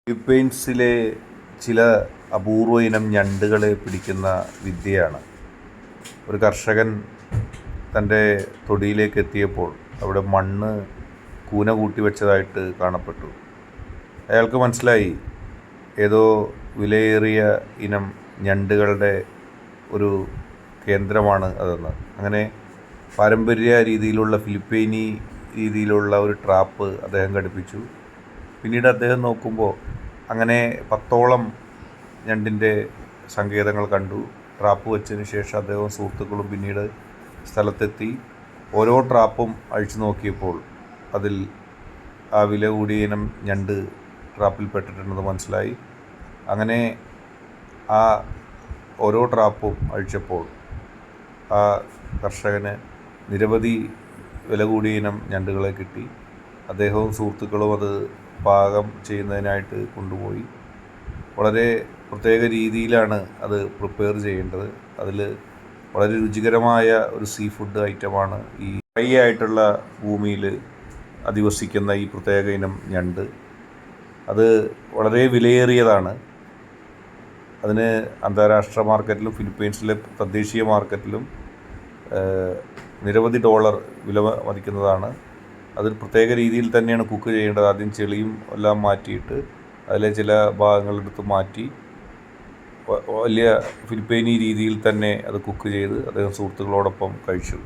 ഫിലിപ്പീൻസിലെ ചില അപൂർവ ഇനം ഞണ്ടുകളെ പിടിക്കുന്ന വിദ്യയാണ്. ഒരു കർഷകൻ തൻ്റെ തൊടിയിലേക്ക് എത്തിയപ്പോൾ അവിടെ മണ്ണ് കൂന കൂട്ടി വെച്ചതായിട്ട് കാണപ്പെട്ടു. അയാൾക്ക് മനസ്സിലായി ഏതോ വിലയേറിയ ഇനം ഞണ്ടുകളുടെ ഒരു കേന്ദ്രമാണ് അതെന്ന്. അങ്ങനെ പാരമ്പര്യ രീതിയിലുള്ള ഫിലിപ്പീനി രീതിയിലുള്ള ഒരു ട്രാപ്പ് അദ്ദേഹം ഘടിപ്പിച്ചു. പിന്നീട് അദ്ദേഹം നോക്കുമ്പോൾ അങ്ങനെ 10ഓളം ഞണ്ടിൻ്റെ സങ്കേതങ്ങൾ കണ്ടു. ട്രാപ്പ് വെച്ചതിന് ശേഷം അദ്ദേഹവും സുഹൃത്തുക്കളും പിന്നീട് സ്ഥലത്തെത്തി ഓരോ ട്രാപ്പും അഴിച്ചു നോക്കിയപ്പോൾ അതിൽ ആ വില കൂടിയ ഇനം ഞണ്ട് ട്രാപ്പിൽപ്പെട്ടിട്ടുണ്ടെന്ന് മനസ്സിലായി. അങ്ങനെ ആ ഓരോ ട്രാപ്പും അഴിച്ചപ്പോൾ ആ കർഷകന് നിരവധി വില കൂടിയ ഇനം ഞണ്ടുകളെ കിട്ടി. അദ്ദേഹവും സുഹൃത്തുക്കളും അത് പാകം ചെയ്യുന്നതിനായിട്ട് കൊണ്ടുപോയി. വളരെ പ്രത്യേക രീതിയിലാണ് അത് പ്രിപ്പയർ ചെയ്യേണ്ടത്. അതിൽ വളരെ രുചികരമായ ഒരു സീ ഫുഡ് ഐറ്റമാണ് ഈ ഫ്രൈ ആയിട്ടുള്ള ഭൂമിയിൽ അധിവസിക്കുന്ന ഈ പ്രത്യേക ഇനം ഞണ്ട്. അത് വളരെ വിലയേറിയതാണ്. അതിന് അന്താരാഷ്ട്ര മാർക്കറ്റിലും ഫിലിപ്പീൻസിലെ തദ്ദേശീയ മാർക്കറ്റിലും നിരവധി ഡോളർ വില മതിക്കുന്നതാണ്. അതിൽ പ്രത്യേക രീതിയിൽ തന്നെയാണ് കുക്ക് ചെയ്യേണ്ടത്. ആദ്യം ചെളിയും എല്ലാം മാറ്റിയിട്ട് അതിലെ ചില ഭാഗങ്ങളെടുത്ത് മാറ്റി വലിയ ഫിലിപ്പീനി രീതിയിൽ തന്നെ അത് കുക്ക് ചെയ്ത് അദ്ദേഹം സുഹൃത്തുക്കളോടൊപ്പം കഴിച്ചു.